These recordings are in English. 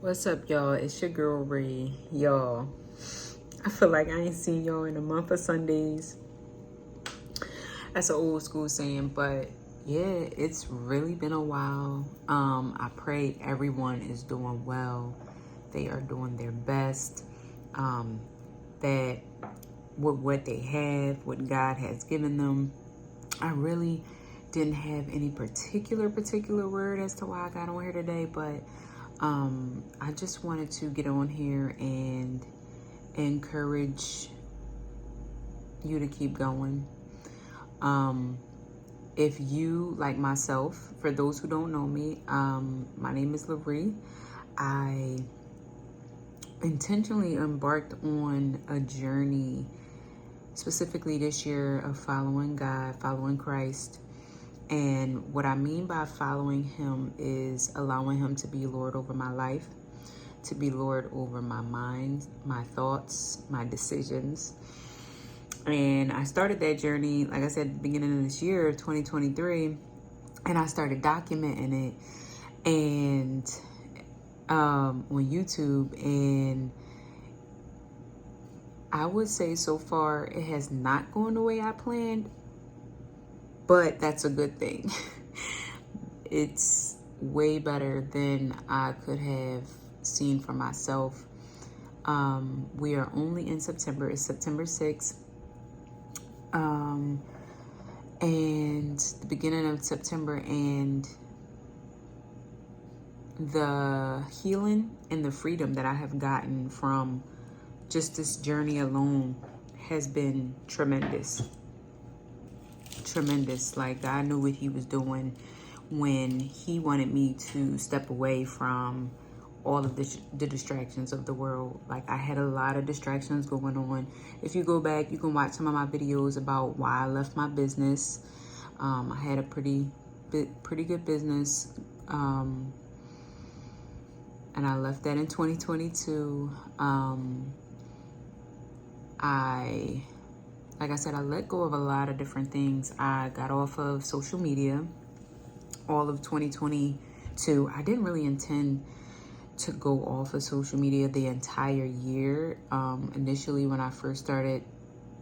What's up, y'all? It's your girl Ray. Y'all, I feel like I ain't seen y'all in a month of Sundays. That's an old school saying, but yeah, it's really been a while. I pray everyone is doing well. They are doing their best. That with what they have, what God has given them. I really didn't have any particular word as to why I got on here today, but I just wanted to get on here and encourage you to keep going. If you, like myself, for those who don't know me, my name is Laree. I intentionally embarked on a journey specifically this year of following God, following Christ. And what I mean by following him is allowing him to be Lord over my life, to be Lord over my mind, my thoughts, my decisions. And I started that journey, like I said, at the beginning of this year, 2023, and I started documenting it and on YouTube. And I would say so far it has not gone the way I planned, but that's a good thing. It's way better than I could have seen for myself. We are only in September. It's September 6th. And the beginning of September, and the healing and the freedom that I have gotten from just this journey alone has been tremendous. Like, God knew what he was doing when he wanted me to step away from all of the distractions of the world. Like, I had a lot of distractions going on. If you go back, you can watch some of my videos about why I left my business. I had a pretty good business, and I left that in 2022. Like I said, I let go of a lot of different things. I got off of social media all of 2022. I didn't really intend to go off of social media the entire year. Initially, when I first started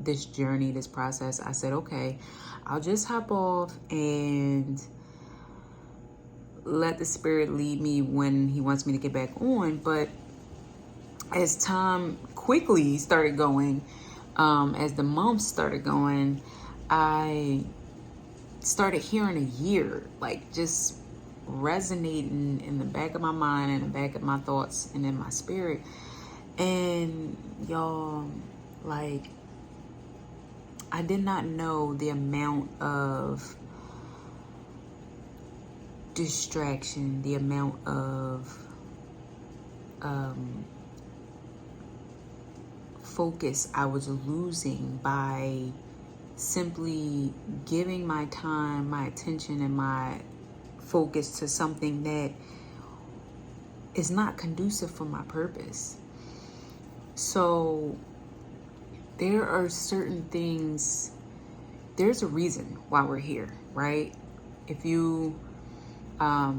this journey, this process, I said, okay, I'll just hop off and let the Spirit lead me when he wants me to get back on. But as time quickly started going, as the months started going, I started hearing a year, like, just resonating in the back of my mind and the back of my thoughts and in my spirit. And y'all, like, I did not know the amount of distraction, the amount of focus I was losing by simply giving my time, my attention, and my focus to something that is not conducive for my purpose. So there are certain things, there's a reason why we're here, right? If you are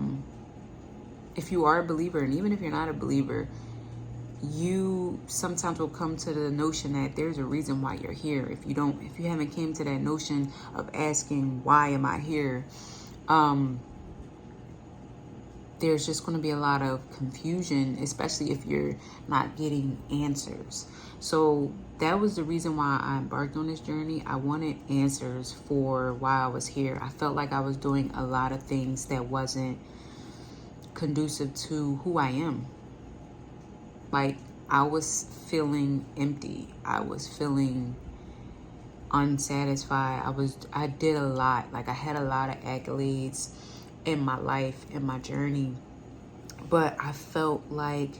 a believer, and even if you're not a believer, you sometimes will come to the notion that there's a reason why you're here. If you haven't came to that notion of asking, why am I here? There's just going to be a lot of confusion, especially if you're not getting answers. So that was the reason why I embarked on this journey. I wanted answers for why I was here. I felt like I was doing a lot of things that wasn't conducive to who I am. Like, I was feeling empty. I was feeling unsatisfied. I did a lot. Like, I had a lot of accolades in my life, in my journey, but I felt like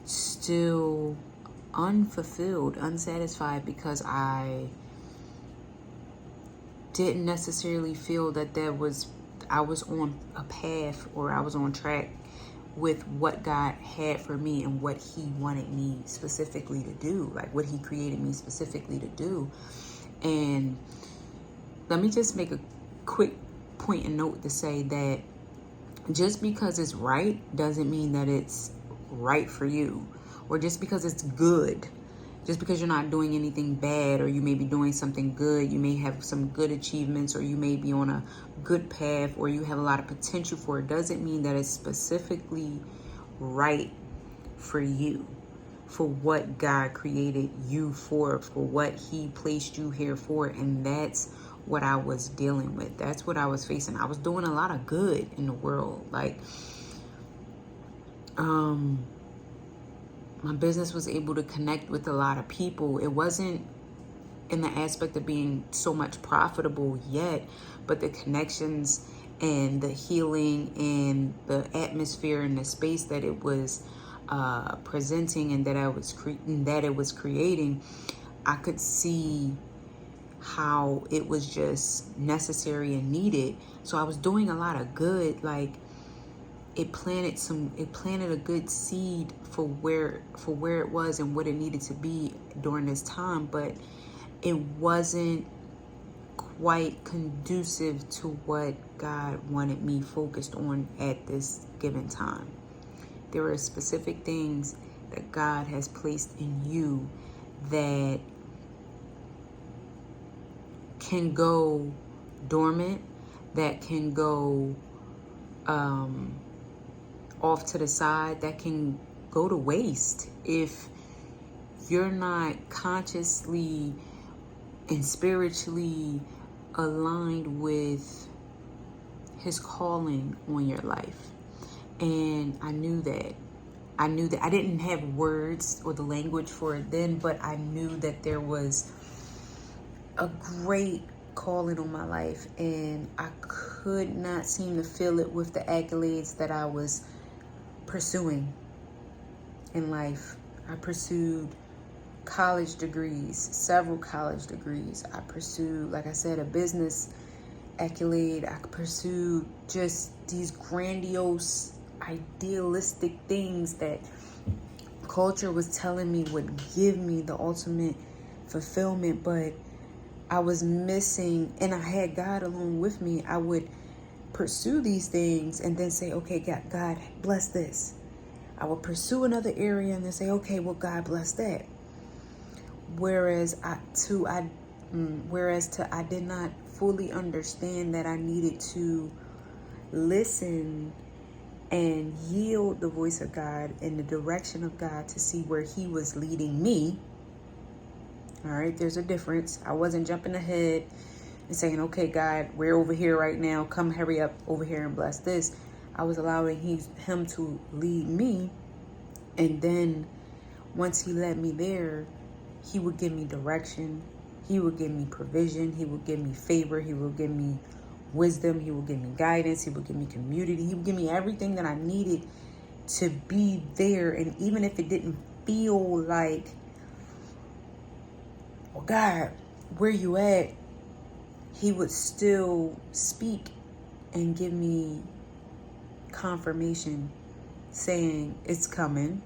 still unfulfilled, unsatisfied, because I didn't necessarily feel that I was on a path, or I was on track with what God had for me and what he wanted me specifically to do, like what he created me specifically to do. And let me just make a quick point and note to say that just because it's right doesn't mean that it's right for you, or just because it's good. Just because you're not doing anything bad, or you may be doing something good, you may have some good achievements, or you may be on a good path, or you have a lot of potential for it, doesn't mean that it's specifically right for you, for what God created you for what He placed you here for. And that's what I was dealing with. That's what I was facing. I was doing a lot of good in the world. Like, my business was able to connect with a lot of people. It wasn't in the aspect of being so much profitable yet, but the connections and the healing and the atmosphere and the space that it was presenting, and that it was creating, I could see how it was just necessary and needed. So I was doing a lot of good. Like, it planted a good seed for where it was and what it needed to be during this time, but it wasn't quite conducive to what God wanted me focused on at this given time. There are specific things that God has placed in you that can go dormant, that can go off to the side, that can go to waste if you're not consciously and spiritually aligned with His calling on your life. And I knew that. I didn't have words or the language for it then, but I knew that there was a great calling on my life, and I could not seem to fill it with the accolades that I was pursuing in life. I pursued college degrees, several college degrees. I pursued, like I said, a business accolade. I pursued just these grandiose, idealistic things that culture was telling me would give me the ultimate fulfillment, but I was missing, and I had God along with me. I would pursue these things and then say, okay, God bless this. I would pursue another area and then say, okay, well, God bless that. Whereas I did not fully understand that I needed to listen and yield the voice of God in the direction of God to see where He was leading me. All right, there's a difference. I wasn't jumping ahead and saying, okay, God, we're over here right now. Come hurry up over here and bless this. I was allowing Him to lead me. And then once He led me there, He would give me direction. He would give me provision. He would give me favor. He would give me wisdom. He would give me guidance. He would give me community. He would give me everything that I needed to be there. And even if it didn't feel like, well, God, where you at? He would still speak and give me confirmation saying, it's coming.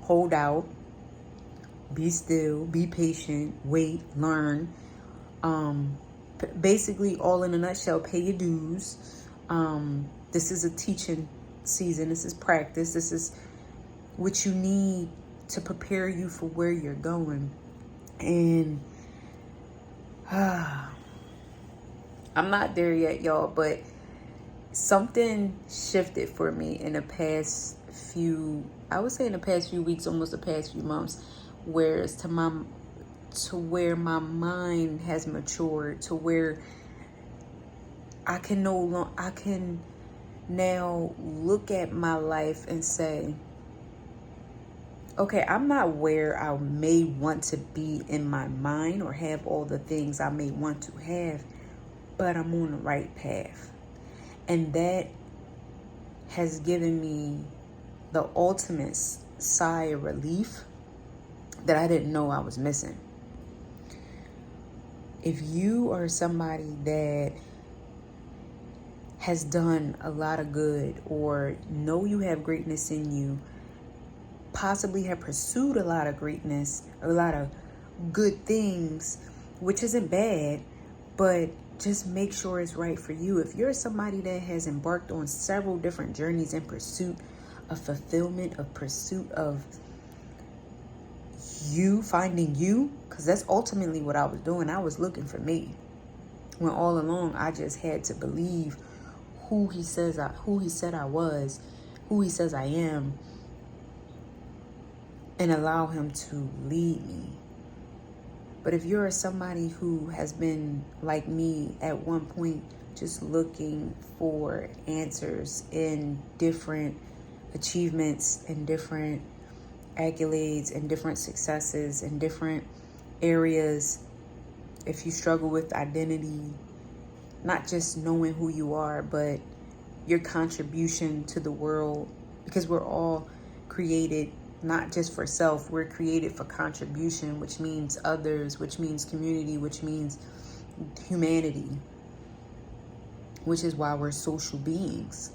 Hold out. Be still. Be patient. Wait. Learn. Basically, all in a nutshell, pay your dues. This is a teaching season. This is practice. This is what you need to prepare you for where you're going. And I'm not there yet, y'all, but something shifted for me in the past few weeks, almost the past few months, where my mind has matured to where I can now look at my life and say, okay, I'm not where I may want to be in my mind or have all the things I may want to have, but I'm on the right path. And that has given me the ultimate sigh of relief that I didn't know I was missing. If you are somebody that has done a lot of good, or know you have greatness in you, possibly have pursued a lot of greatness, a lot of good things, which isn't bad, but just make sure it's right for you. If you're somebody that has embarked on several different journeys in pursuit of fulfillment, of pursuit of you, finding you, because that's ultimately what I was doing. I was looking for me, when all along I just had to believe who he said I was, who he says I am, and allow him to lead me. But if you're somebody who has been like me at one point, just looking for answers in different achievements and different accolades and different successes and different areas, if you struggle with identity, not just knowing who you are, but your contribution to the world, because we're all created not just for self, we're created for contribution, which means others, which means community, which means humanity, which is why we're social beings.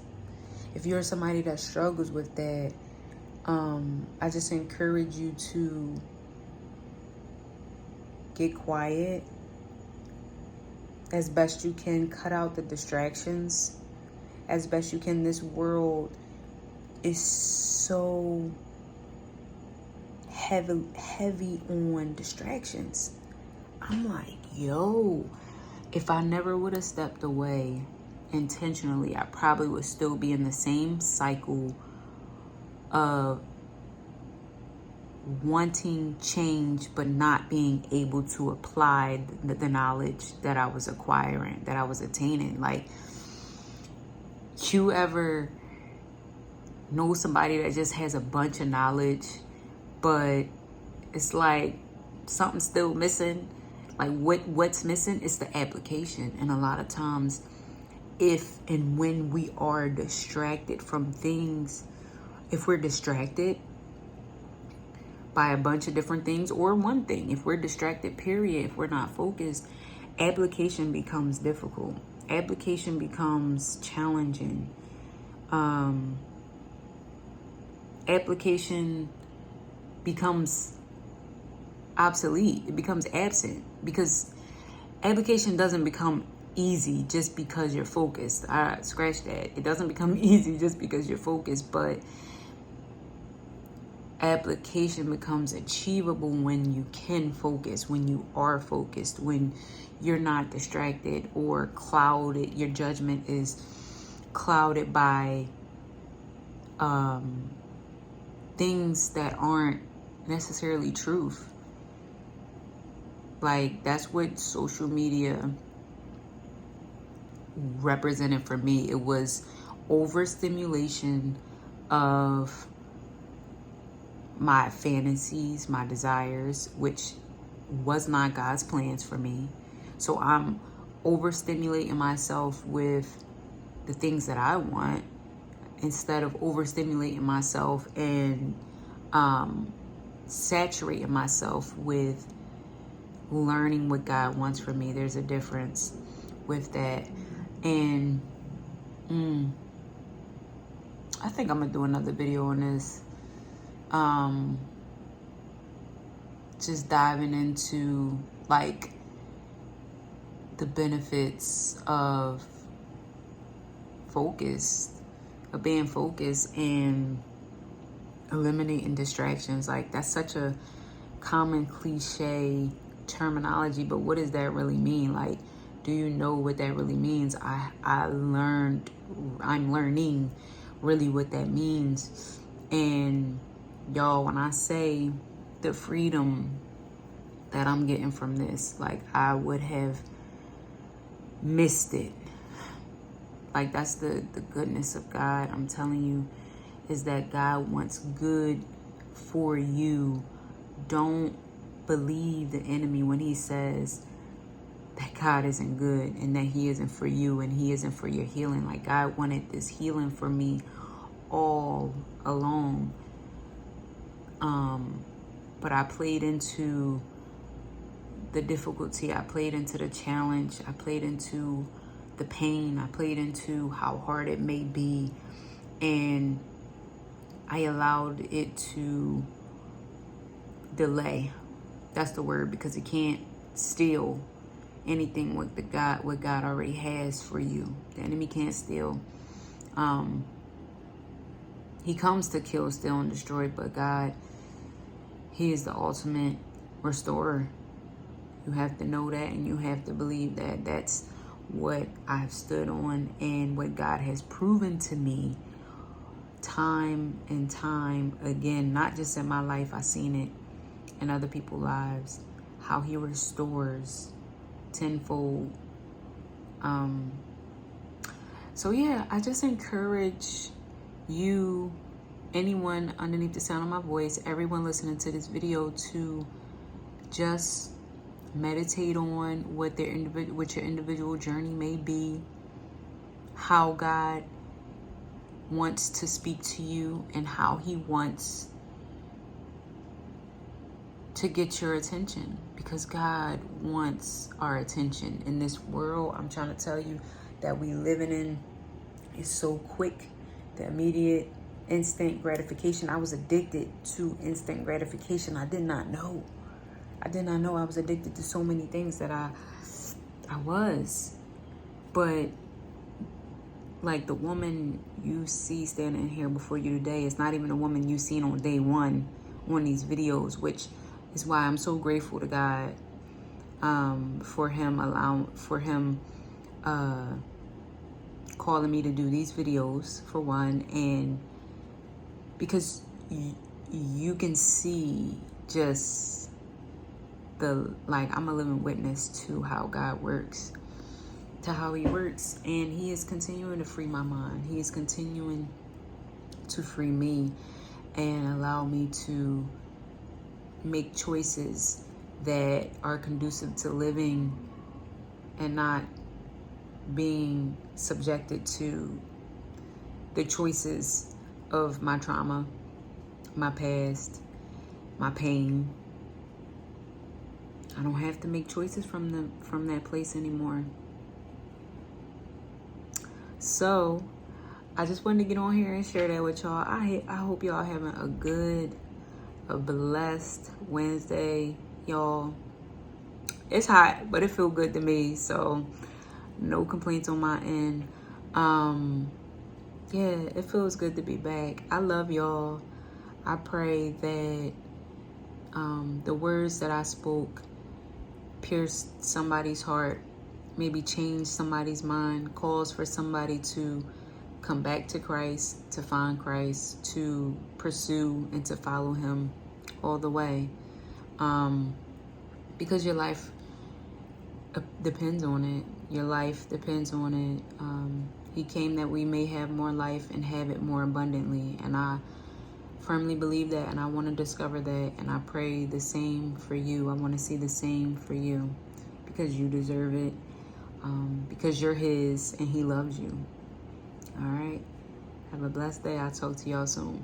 If you're somebody that struggles with that, I just encourage you to get quiet as best you can, cut out the distractions as best you can. This world is so heavy on distractions. I'm like, yo, if I never would have stepped away intentionally, I probably would still be in the same cycle of wanting change but not being able to apply the knowledge that I was acquiring, that I was attaining. Like, you ever know somebody that just has a bunch of knowledge, but it's like something's still missing? Like, what's missing is the application. And a lot of times, if and when we are distracted from things, if we're distracted by a bunch of different things or one thing, if we're distracted, period, if we're not focused, application becomes difficult. Application becomes challenging. Application becomes obsolete. It becomes absent, because application doesn't become easy just because you're focused. Scratch that. It doesn't become easy just because you're focused, but application becomes achievable when you can focus, when you are focused, when you're not distracted or clouded. Your judgment is clouded by things that aren't necessarily truth. Like, that's what social media represented for me. It was overstimulation of my fantasies, my desires, which was not God's plans for me. So I'm overstimulating myself with the things that I want, instead of overstimulating myself and saturating myself with learning what God wants for me. There's a difference with that. And I think I'm gonna do another video on this. Just diving into like the benefits of being focused and eliminating distractions. Like, that's such a common cliche terminology, but what does that really mean? Like, do you know what that really means? I'm learning really what that means. And y'all, when I say the freedom that I'm getting from this, like, I would have missed it. Like, that's the goodness of God. I'm telling you, is that God wants good for you. Don't believe the enemy when he says that God isn't good and that he isn't for you and he isn't for your healing. Like, God wanted this healing for me all along. But I played into the difficulty. I played into the challenge. I played into the pain. I played into how hard it may be. And I allowed it to delay. That's the word, because it can't steal. anything what God already has for you. The enemy can't steal. He comes to kill, steal, and destroy, but God, He is the ultimate restorer. You have to know that, and you have to believe that. That's what I've stood on and what God has proven to me time and time again. Not just in my life, I've seen it in other people's lives, how He restores tenfold. So yeah, I just encourage you, anyone underneath the sound of my voice, everyone listening to this video, to just meditate on what your individual journey may be, how God wants to speak to you, and how He wants to get your attention, because God wants our attention. In this world, I'm trying to tell you, that we living in is so quick. The immediate instant gratification. I was addicted to instant gratification. I did not know I was addicted to so many things that I was. But like the woman you see standing here before you today is not even a woman you seen on day one on these videos, which is why I'm so grateful to God for Him calling me to do these videos, for one, and because you can see just I'm a living witness to how God works, to how He works, and He is continuing to free my mind. He is continuing to free me and allow me to make choices that are conducive to living and not being subjected to the choices of my trauma, my past, my pain. I don't have to make choices from that place anymore. So I just wanted to get on here and share that with y'all. I hope y'all having a blessed Wednesday, y'all. It's hot, but it feels good to me, so no complaints on my end. Yeah, it feels good to be back. I love y'all. I pray that the words that I spoke pierced somebody's heart, maybe changed somebody's mind, calls for somebody to come back to Christ, to find Christ, to pursue and to follow Him all the way. Because your life depends on it. Your life depends on it. He came that we may have more life and have it more abundantly. And I firmly believe that, and I want to discover that, and I pray the same for you. I want to see the same for you, because you deserve it, because you're His and He loves you. All right. Have a blessed day. I'll talk to y'all soon.